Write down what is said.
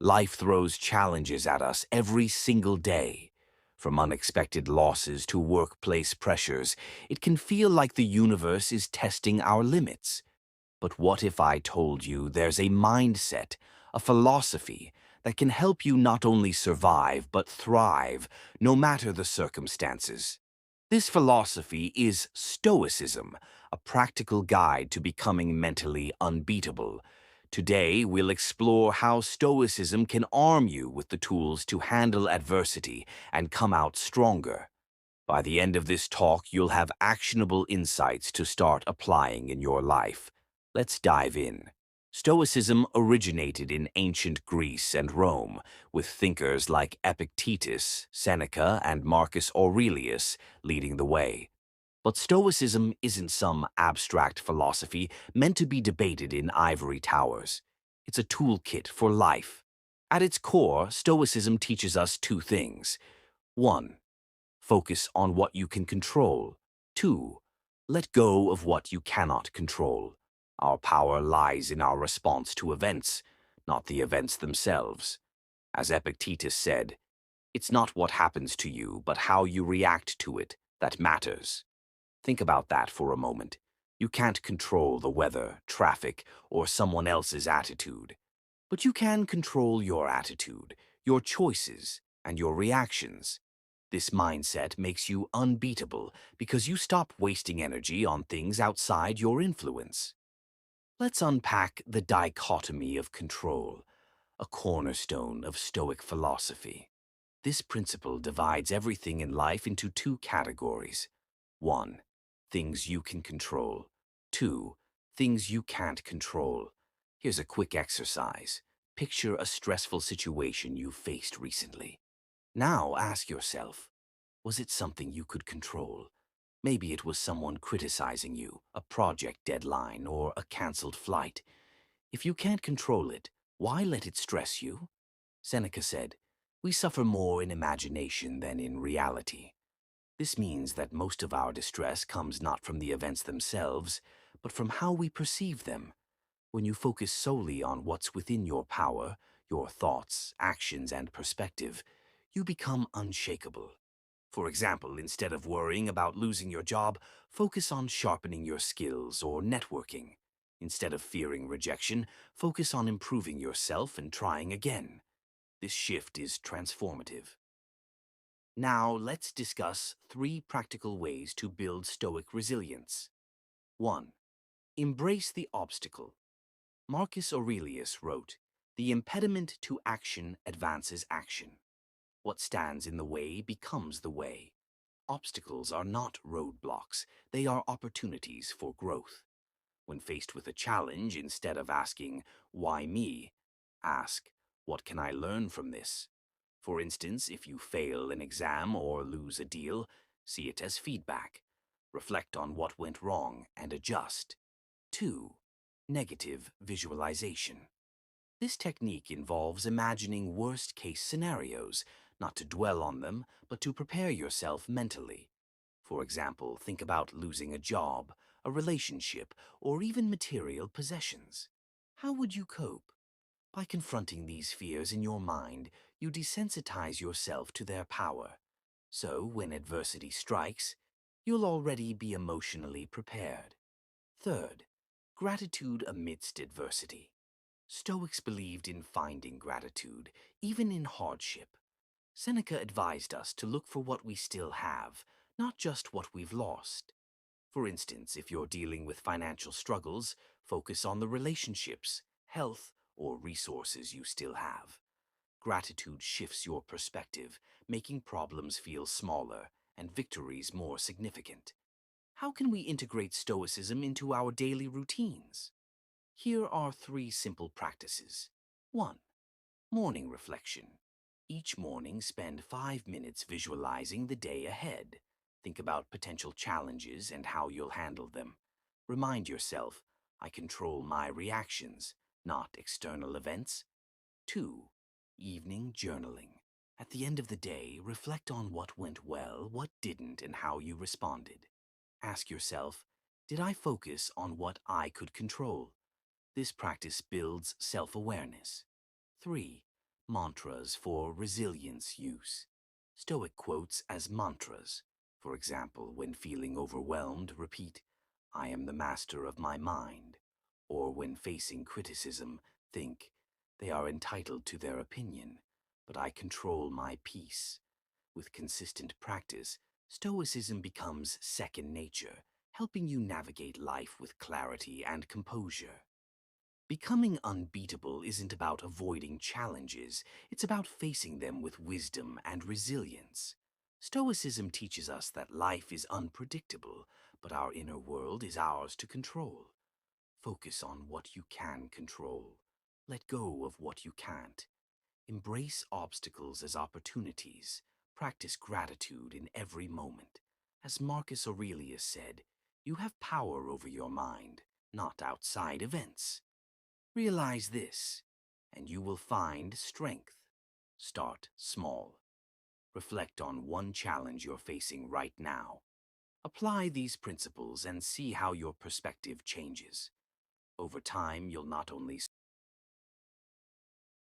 Life throws challenges at us every single day. From unexpected losses to workplace pressures, it can feel like the universe is testing our limits. But what if I told you there's a mindset, a philosophy, that can help you not only survive but thrive, no matter the circumstances? This philosophy is Stoicism, a practical guide to becoming mentally unbeatable. Today, we'll explore how Stoicism can arm you with the tools to handle adversity and come out stronger. By the end of this talk, you'll have actionable insights to start applying in your life. Let's dive in. Stoicism originated in ancient Greece and Rome, with thinkers like Epictetus, Seneca, and Marcus Aurelius leading the way. But Stoicism isn't some abstract philosophy meant to be debated in ivory towers. It's a toolkit for life. At its core, Stoicism teaches us two things. 1. Focus on what you can control. 2. Let go of what you cannot control. Our power lies in our response to events, not the events themselves. As Epictetus said, it's not what happens to you, but how you react to it that matters. Think about that for a moment. You can't control the weather, traffic, or someone else's attitude. But you can control your attitude, your choices, and your reactions. This mindset makes you unbeatable because you stop wasting energy on things outside your influence. Let's unpack the dichotomy of control, a cornerstone of Stoic philosophy. This principle divides everything in life into two categories. 1. Things you can control. 2. Things you can't control. Here's a quick exercise. Picture a stressful situation you faced recently. Now ask yourself, was it something you could control? Maybe it was someone criticizing you, a project deadline, or a canceled flight. If you can't control it, why let it stress you? Seneca said, "We suffer more in imagination than in reality." This means that most of our distress comes not from the events themselves, but from how we perceive them. When you focus solely on what's within your power, your thoughts, actions, and perspective, you become unshakable. For example, instead of worrying about losing your job, focus on sharpening your skills or networking. Instead of fearing rejection, focus on improving yourself and trying again. This shift is transformative. Now, let's discuss 3 practical ways to build Stoic resilience. 1. Embrace the obstacle. Marcus Aurelius wrote, "The impediment to action advances action. What stands in the way becomes the way." Obstacles are not roadblocks, they are opportunities for growth. When faced with a challenge, instead of asking, "Why me?" ask, "What can I learn from this?" For instance, if you fail an exam or lose a deal, see it as feedback. Reflect on what went wrong and adjust. 2. Negative visualization. This technique involves imagining worst-case scenarios, not to dwell on them, but to prepare yourself mentally. For example, think about losing a job, a relationship, or even material possessions. How would you cope? By confronting these fears in your mind, you desensitize yourself to their power. So, when adversity strikes, you'll already be emotionally prepared. Third, gratitude amidst adversity. Stoics believed in finding gratitude, even in hardship. Seneca advised us to look for what we still have, not just what we've lost. For instance, if you're dealing with financial struggles, focus on the relationships, health, or resources you still have. Gratitude shifts your perspective, making problems feel smaller and victories more significant. How can we integrate Stoicism into our daily routines? Here are 3 simple practices. 1. Morning reflection. Each morning, spend 5 minutes visualizing the day ahead. Think about potential challenges and how you'll handle them. Remind yourself, I control my reactions, not external events. 2. Evening journaling. At the end of the day, reflect on what went well, what didn't, and how you responded. Ask yourself, did I focus on what I could control? This practice builds self-awareness. 3. Mantras for resilience use. Stoic quotes as mantras. For example, when feeling overwhelmed, repeat, "I am the master of my mind." Or when facing criticism, think, "They are entitled to their opinion, but I control my peace." With consistent practice, Stoicism becomes second nature, helping you navigate life with clarity and composure. Becoming unbeatable isn't about avoiding challenges, it's about facing them with wisdom and resilience. Stoicism teaches us that life is unpredictable, but our inner world is ours to control. Focus on what you can control. Let go of what you can't. Embrace obstacles as opportunities. Practice gratitude in every moment. As Marcus Aurelius said, you have power over your mind, not outside events. Realize this, and you will find strength. Start small. Reflect on one challenge you're facing right now. Apply these principles and see how your perspective changes. Over time, you'll not only